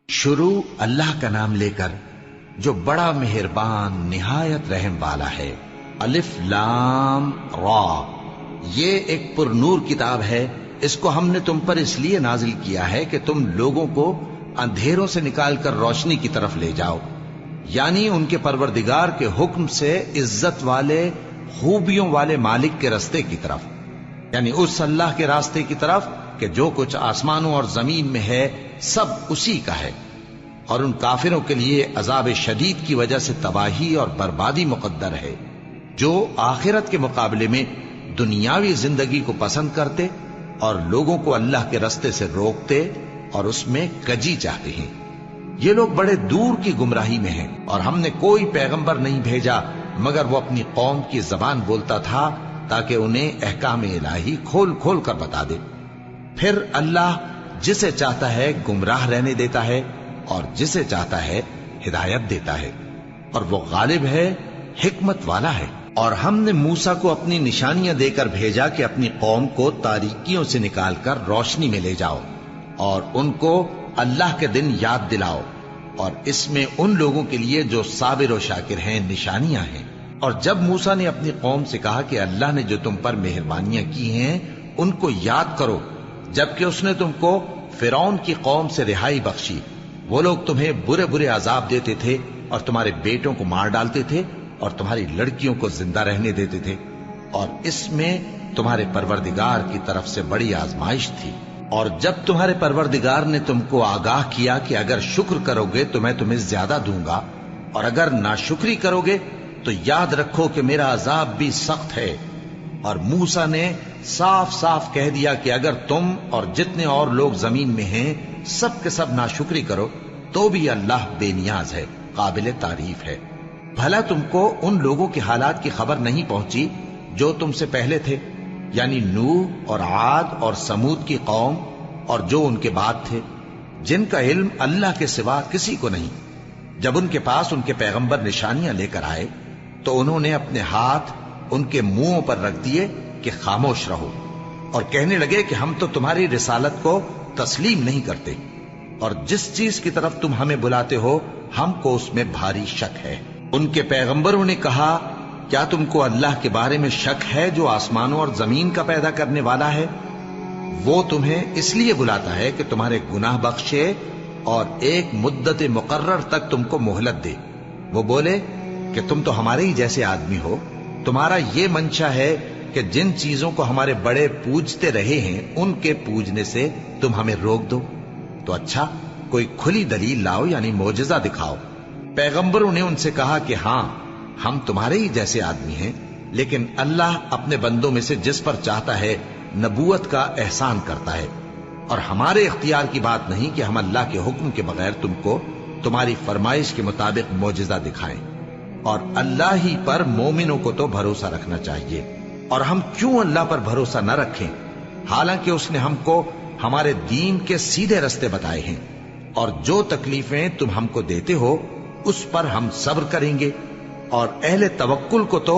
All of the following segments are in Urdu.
شروع اللہ کا نام لے کر جو بڑا مہربان نہایت رحم والا ہے۔ الف لام را، یہ ایک پر نور کتاب ہے، اس کو ہم نے تم پر اس لیے نازل کیا ہے کہ تم لوگوں کو اندھیروں سے نکال کر روشنی کی طرف لے جاؤ، یعنی ان کے پروردگار کے حکم سے عزت والے خوبیوں والے مالک کے راستے کی طرف، یعنی اس اللہ کے راستے کی طرف کہ جو کچھ آسمانوں اور زمین میں ہے سب اسی کا ہے، اور ان کافروں کے لیے عذاب شدید کی وجہ سے تباہی اور بربادی مقدر ہے، جو آخرت کے مقابلے میں دنیاوی زندگی کو پسند کرتے اور لوگوں کو اللہ کے راستے سے روکتے اور اس میں کجی چاہتے ہیں۔ یہ لوگ بڑے دور کی گمراہی میں ہیں، اور ہم نے کوئی پیغمبر نہیں بھیجا مگر وہ اپنی قوم کی زبان بولتا تھا تاکہ انہیں احکام الہی کھول کھول کر بتا دے۔ پھر اللہ جسے چاہتا ہے گمراہ رہنے دیتا ہے اور جسے چاہتا ہے ہدایت دیتا ہے، اور وہ غالب ہے، حکمت والا ہے۔ اور ہم نے موسیٰ کو اپنی نشانیاں دے کر بھیجا کہ اپنی قوم کو تاریکیوں سے نکال کر روشنی میں لے جاؤ اور ان کو اللہ کے دن یاد دلاؤ، اور اس میں ان لوگوں کے لیے جو صابر و شاکر ہیں نشانیاں ہیں۔ اور جب موسیٰ نے اپنی قوم سے کہا کہ اللہ نے جو تم پر مہربانیاں کی ہیں ان کو یاد کرو، جبکہ اس نے تم کو فرعون کی قوم سے رہائی بخشی، وہ لوگ تمہیں برے برے عذاب دیتے تھے اور تمہارے بیٹوں کو مار ڈالتے تھے اور تمہاری لڑکیوں کو زندہ رہنے دیتے تھے، اور اس میں تمہارے پروردگار کی طرف سے بڑی آزمائش تھی۔ اور جب تمہارے پروردگار نے تم کو آگاہ کیا کہ اگر شکر کرو گے تو میں تمہیں زیادہ دوں گا، اور اگر ناشکری کرو گے تو یاد رکھو کہ میرا عذاب بھی سخت ہے۔ اور موسیٰ نے صاف صاف کہہ دیا کہ اگر تم اور جتنے اور لوگ زمین میں ہیں سب کے سب ناشکری کرو تو بھی اللہ بے نیاز ہے، قابل تعریف ہے۔ بھلا تم کو ان لوگوں کے حالات کی خبر نہیں پہنچی جو تم سے پہلے تھے، یعنی نوح اور عاد اور سمود کی قوم اور جو ان کے بعد تھے، جن کا علم اللہ کے سوا کسی کو نہیں۔ جب ان کے پاس ان کے پیغمبر نشانیاں لے کر آئے تو انہوں نے اپنے ہاتھ ان کے منہوں پر رکھ دیے کہ خاموش رہو، اور کہنے لگے کہ ہم تو تمہاری رسالت کو تسلیم نہیں کرتے، اور جس چیز کی طرف تم ہمیں بلاتے ہو ہم کو اس میں بھاری شک ہے۔ ان کے پیغمبروں نے کہا، کیا تم کو اللہ کے بارے میں شک ہے جو آسمانوں اور زمین کا پیدا کرنے والا ہے؟ وہ تمہیں اس لیے بلاتا ہے کہ تمہارے گناہ بخشے اور ایک مدت مقرر تک تم کو مہلت دے۔ وہ بولے کہ تم تو ہمارے ہی جیسے آدمی ہو، تمہارا یہ منشا ہے کہ جن چیزوں کو ہمارے بڑے پوجتے رہے ہیں ان کے پوجنے سے تم ہمیں روک دو، تو اچھا کوئی کھلی دلیل لاؤ، یعنی معجزہ دکھاؤ۔ پیغمبروں نے ان سے کہا کہ ہاں ہم تمہارے ہی جیسے آدمی ہیں، لیکن اللہ اپنے بندوں میں سے جس پر چاہتا ہے نبوت کا احسان کرتا ہے، اور ہمارے اختیار کی بات نہیں کہ ہم اللہ کے حکم کے بغیر تم کو تمہاری فرمائش کے مطابق معجزہ دکھائیں، اور اللہ ہی پر مومنوں کو تو بھروسہ رکھنا چاہیے۔ اور ہم کیوں اللہ پر بھروسہ نہ رکھیں حالانکہ اس نے ہم کو ہمارے دین کے سیدھے رستے بتائے ہیں، اور جو تکلیفیں تم ہم کو دیتے ہو اس پر ہم صبر کریں گے، اور اہل توکل کو تو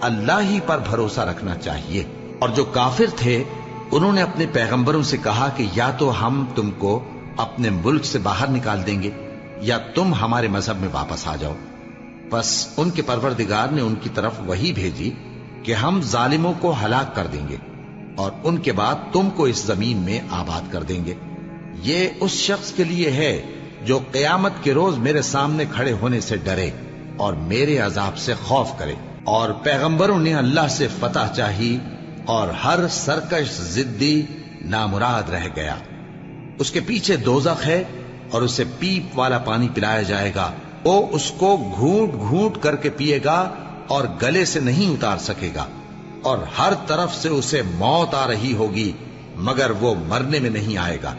اللہ ہی پر بھروسہ رکھنا چاہیے۔ اور جو کافر تھے انہوں نے اپنے پیغمبروں سے کہا کہ یا تو ہم تم کو اپنے ملک سے باہر نکال دیں گے یا تم ہمارے مذہب میں واپس آ جاؤ۔ بس ان کے پروردگار نے ان کی طرف وحی بھیجی کہ ہم ظالموں کو ہلاک کر دیں گے اور ان کے بعد تم کو اس زمین میں آباد کر دیں گے۔ یہ اس شخص کے لیے ہے جو قیامت کے روز میرے سامنے کھڑے ہونے سے ڈرے اور میرے عذاب سے خوف کرے۔ اور پیغمبروں نے اللہ سے فتح چاہی اور ہر سرکش ضدی نامراد رہ گیا۔ اس کے پیچھے دوزخ ہے اور اسے پیپ والا پانی پلایا جائے گا، وہ اس کو گھونٹ گھونٹ کر کے پیے گا اور گلے سے نہیں اتار سکے گا، اور ہر طرف سے اسے موت آ رہی ہوگی مگر وہ مرنے میں نہیں آئے گا،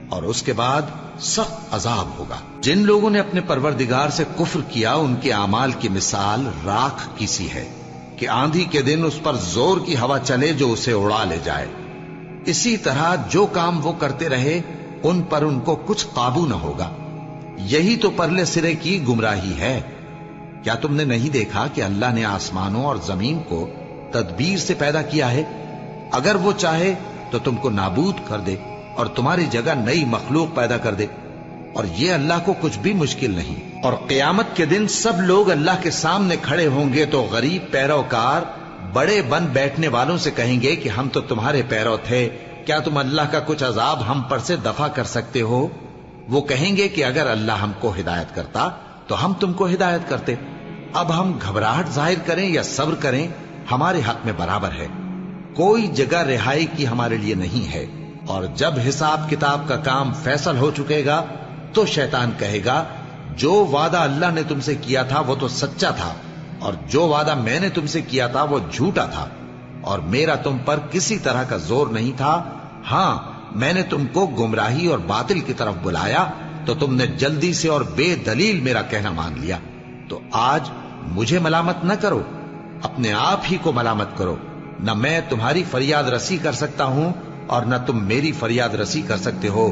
اور اس کے بعد سخت عذاب ہوگا۔ جن لوگوں نے اپنے پروردگار سے کفر کیا ان کے اعمال کی مثال راکھ کی سی ہے کہ آندھی کے دن اس پر زور کی ہوا چلے جو اسے اڑا لے جائے۔ اسی طرح جو کام وہ کرتے رہے ان پر ان کو کچھ قابو نہ ہوگا۔ یہی تو پرلے سرے کی گمراہی ہے۔ کیا تم نے نہیں دیکھا کہ اللہ نے آسمانوں اور زمین کو تدبیر سے پیدا کیا ہے؟ اگر وہ چاہے تو تم کو نابود کر دے اور تمہاری جگہ نئی مخلوق پیدا کر دے۔ اور یہ اللہ کو کچھ بھی مشکل نہیں۔ اور قیامت کے دن سب لوگ اللہ کے سامنے کھڑے ہوں گے تو غریب پیروکار بڑے بن بیٹھنے والوں سے کہیں گے کہ ہم تو تمہارے پیرو تھے، کیا تم اللہ کا کچھ عذاب ہم پر سے دفع کر سکتے ہو؟ وہ کہیں گے کہ اگر اللہ ہم کو ہدایت کرتا تو ہم تم کو ہدایت کرتے۔ اب ہم گھبراہٹ ظاہر کریں یا صبر کریں ہمارے حق میں برابر ہے، کوئی جگہ رہائی کی ہمارے لیے نہیں ہے۔ اور جب حساب کتاب کا کام فیصل ہو چکے گا تو شیطان کہے گا جو وعدہ اللہ نے تم سے کیا تھا وہ تو سچا تھا، اور جو وعدہ میں نے تم سے کیا تھا وہ جھوٹا تھا، اور میرا تم پر کسی طرح کا زور نہیں تھا۔ ہاں، میں نے تم کو گمراہی اور باطل کی طرف بلایا تو تم نے جلدی سے اور بے دلیل میرا کہنا مان لیا۔ تو آج مجھے ملامت نہ کرو، اپنے آپ ہی کو ملامت کرو۔ نہ میں تمہاری فریاد رسی کر سکتا ہوں اور نہ تم میری فریاد رسی کر سکتے ہو۔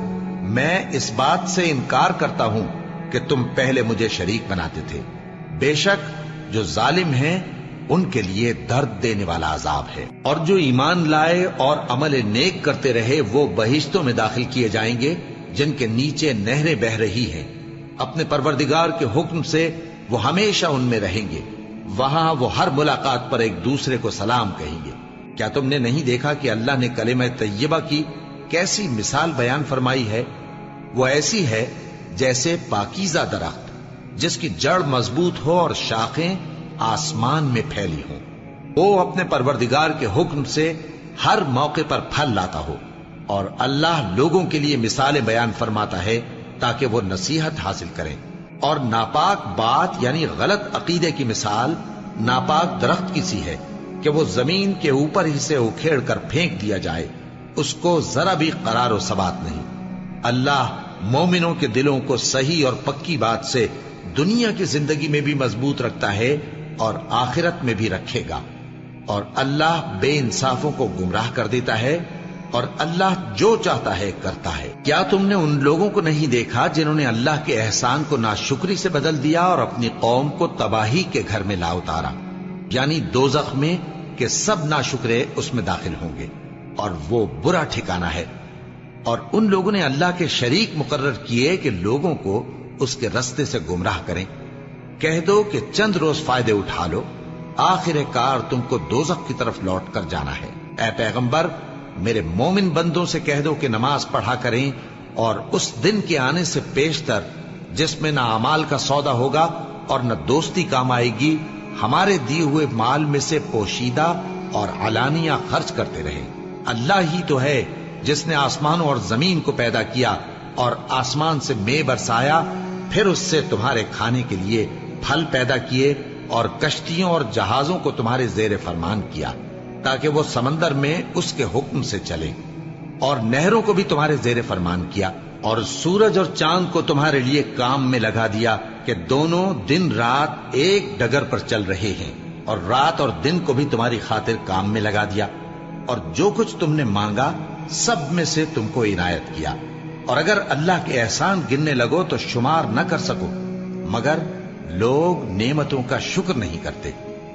میں اس بات سے انکار کرتا ہوں کہ تم پہلے مجھے شریک بناتے تھے۔ بے شک جو ظالم ہیں ان کے لیے درد دینے والا عذاب ہے۔ اور جو ایمان لائے اور عمل نیک کرتے رہے وہ بہشتوں میں داخل کیے جائیں گے جن کے نیچے نہریں بہہ رہی ہیں۔ اپنے پروردگار کے حکم سے وہ ہمیشہ ان میں رہیں گے، وہاں وہ ہر ملاقات پر ایک دوسرے کو سلام کہیں گے۔ کیا تم نے نہیں دیکھا کہ اللہ نے کلمہ طیبہ کی کیسی مثال بیان فرمائی ہے؟ وہ ایسی ہے جیسے پاکیزہ درخت جس کی جڑ مضبوط ہو اور شاخیں آسمان میں پھیلی ہوں۔ وہ اپنے پروردگار کے حکم سے ہر موقع پر پھل لاتا ہو، اور اللہ لوگوں کے لیے مثالیں بیان فرماتا ہے تاکہ وہ نصیحت حاصل کریں۔ اور ناپاک بات یعنی غلط عقیدے کی مثال ناپاک درخت کی سی ہے کہ وہ زمین کے اوپر ہی سے اکھیڑ کر پھینک دیا جائے، اس کو ذرا بھی قرار و ثبات نہیں۔ اللہ مومنوں کے دلوں کو صحیح اور پکی بات سے دنیا کی زندگی میں بھی مضبوط رکھتا ہے اور آخرت میں بھی رکھے گا۔ اور اللہ بے انصافوں کو گمراہ کر دیتا ہے، اور اللہ جو چاہتا ہے کرتا ہے۔ کیا تم نے ان لوگوں کو نہیں دیکھا جنہوں نے اللہ کے احسان کو ناشکری سے بدل دیا اور اپنی قوم کو تباہی کے گھر میں لا اتارا، یعنی دوزخ میں، کہ سب ناشکرے اس میں داخل ہوں گے اور وہ برا ٹھکانہ ہے۔ اور ان لوگوں نے اللہ کے شریک مقرر کیے کہ لوگوں کو اس کے رستے سے گمراہ کریں۔ کہہ دو کہ چند روز فائدے اٹھا لو، آخر کار تم کو دوزخ کی طرف لوٹ کر جانا ہے۔ اے پیغمبر، میرے مومن بندوں سے کہہ دو کہ نماز پڑھا کریں، اور اس دن کے آنے سے پیشتر جس میں نہ اعمال کا سودا ہوگا اور نہ دوستی کام آئے گی، ہمارے دیے ہوئے مال میں سے پوشیدہ اور علانیہ خرچ کرتے رہیں۔ اللہ ہی تو ہے جس نے آسمانوں اور زمین کو پیدا کیا اور آسمان سے مے برسایا، پھر اس سے تمہارے کھانے کے لیے پھل پیدا کیے اور کشتیوں اور جہازوں کو تمہارے زیر فرمان کیا تاکہ وہ سمندر میں اس کے حکم سے چلے، اور نہروں کو بھی تمہارے زیر فرمان کیا، اور سورج اور چاند کو تمہارے لیے کام میں لگا دیا کہ دونوں دن رات ایک ڈگر پر چل رہے ہیں، اور رات اور دن کو بھی تمہاری خاطر کام میں لگا دیا، اور جو کچھ تم نے مانگا سب میں سے تم کو عنایت کیا۔ اور اگر اللہ کے احسان گننے لگو تو شمار نہ کر سکو، مگر لوگ نعمتوں کا شکر نہیں کرتے۔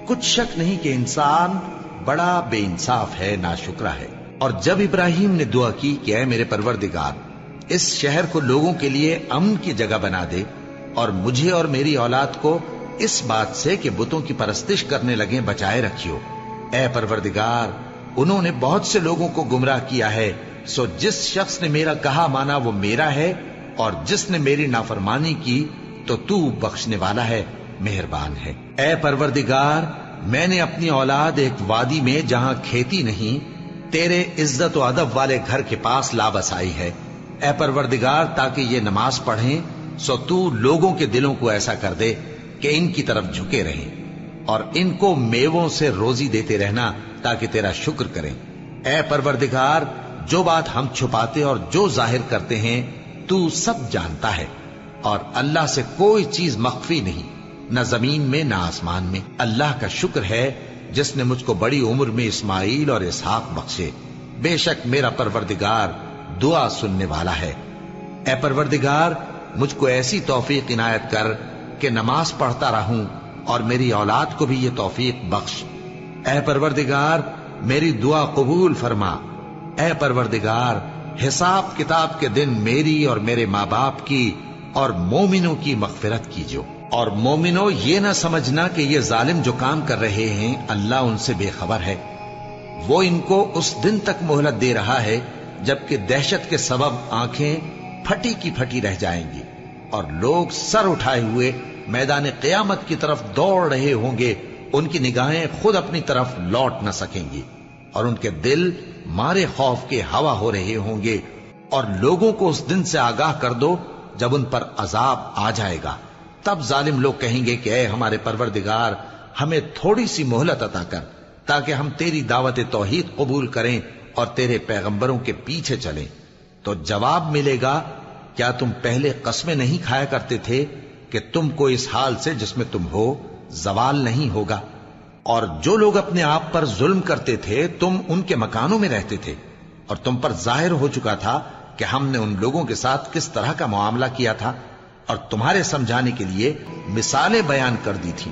کچھ شک نہیں کہ انسان بڑا بے انصاف ہے، ناشکرا ہے۔ اور جب ابراہیم نے دعا کی کہ اے میرے پروردگار، اس شہر کو لوگوں کے لیے امن کی جگہ بنا دے، اور مجھے اور میری اولاد کو اس بات سے کہ بتوں کی پرستش کرنے لگیں بچائے رکھیو۔ اے پروردگار، انہوں نے بہت سے لوگوں کو گمراہ کیا ہے، سو جس شخص نے میرا کہا مانا وہ میرا ہے، اور جس نے میری نافرمانی کی تو تو بخشنے والا ہے، مہربان ہے۔ اے پروردگار، میں نے اپنی اولاد ایک وادی میں جہاں کھیتی نہیں، تیرے عزت و ادب والے گھر کے پاس لا بسائی ہے۔ اے پروردگار، تاکہ یہ نماز پڑھیں، سو تو لوگوں کے دلوں کو ایسا کر دے کہ ان کی طرف جھکے رہیں، اور ان کو میووں سے روزی دیتے رہنا تاکہ تیرا شکر کریں۔ اے پروردگار، جو بات ہم چھپاتے اور جو ظاہر کرتے ہیں تو سب جانتا ہے، اور اللہ سے کوئی چیز مخفی نہیں، نہ زمین میں نہ آسمان میں۔ اللہ کا شکر ہے جس نے مجھ کو بڑی عمر میں اسماعیل اور اسحاق بخشے، بے شک میرا پروردگار دعا سننے والا ہے۔ اے پروردگار، مجھ کو ایسی توفیق عنایت کر کہ نماز پڑھتا رہوں، اور میری اولاد کو بھی یہ توفیق بخش۔ اے پروردگار، میری دعا قبول فرما۔ اے پروردگار، حساب کتاب کے دن میری اور میرے ماں باپ کی اور مومنوں کی مغفرت کیجو۔ اور مومنوں یہ نہ سمجھنا کہ یہ ظالم جو کام کر رہے ہیں اللہ ان سے بے خبر ہے، وہ ان کو اس دن تک مہلت دے رہا ہے جبکہ دہشت کے سبب آنکھیں پھٹی کی پھٹی رہ جائیں گی اور لوگ سر اٹھائے ہوئے میدان قیامت کی طرف دوڑ رہے ہوں گے، ان کی نگاہیں خود اپنی طرف لوٹ نہ سکیں گی اور ان کے دل مارے خوف کے ہوا ہو رہے ہوں گے۔ اور لوگوں کو اس دن سے آگاہ کر دو جب ان پر عذاب آ جائے گا، تب ظالم لوگ کہیں گے کہ اے ہمارے پروردگار ہمیں تھوڑی سی مہلت عطا کر تاکہ ہم تیری دعوت توحید قبول کریں اور تیرے پیغمبروں کے پیچھے چلیں۔ تو جواب ملے گا کیا تم پہلے قسمیں نہیں کھایا کرتے تھے کہ تم کو اس حال سے جس میں تم ہو زوال نہیں ہوگا؟ اور جو لوگ اپنے آپ پر ظلم کرتے تھے تم ان کے مکانوں میں رہتے تھے اور تم پر ظاہر ہو چکا تھا کہ ہم نے ان لوگوں کے ساتھ کس طرح کا معاملہ کیا تھا، اور تمہارے سمجھانے کے لیے مثالیں بیان کر دی تھی،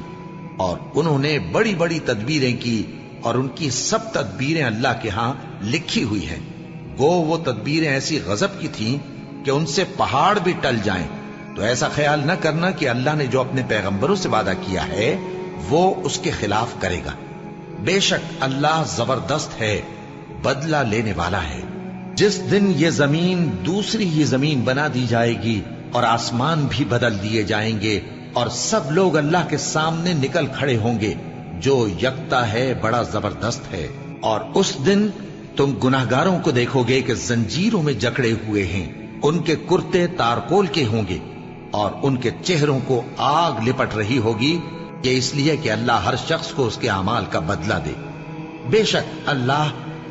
اور انہوں نے بڑی بڑی تدبیریں کی اور ان کی سب تدبیریں اللہ کے ہاں لکھی ہوئی ہیں۔ وہ تدبیریں ایسی غضب کی تھیں کہ ان سے پہاڑ بھی ٹل جائیں۔ تو ایسا خیال نہ کرنا کہ اللہ نے جو اپنے پیغمبروں سے وعدہ کیا ہے وہ اس کے خلاف کرے گا۔ بے شک اللہ زبردست ہے، بدلہ لینے والا ہے۔ جس دن یہ زمین دوسری ہی زمین بنا دی جائے گی اور آسمان بھی بدل دیے جائیں گے اور سب لوگ اللہ کے سامنے نکل کھڑے ہوں گے جو یکتا ہے، بڑا زبردست ہے۔ اور اس دن تم گناہگاروں کو دیکھو گے کہ زنجیروں میں جکڑے ہوئے ہیں، ان کے کرتے تارکول کے ہوں گے اور ان کے چہروں کو آگ لپٹ رہی ہوگی، یہ اس لیے کہ اللہ ہر شخص کو اس کے اعمال کا بدلہ دے۔ بے شک اللہ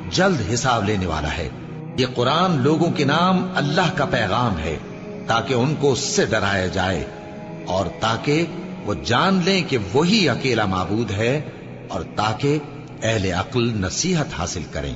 جلد حساب لینے والا ہے۔ یہ قرآن لوگوں کے نام اللہ کا پیغام ہے تاکہ ان کو اس سے ڈرایا جائے اور تاکہ وہ جان لیں کہ وہی اکیلا معبود ہے اور تاکہ اہل عقل نصیحت حاصل کریں۔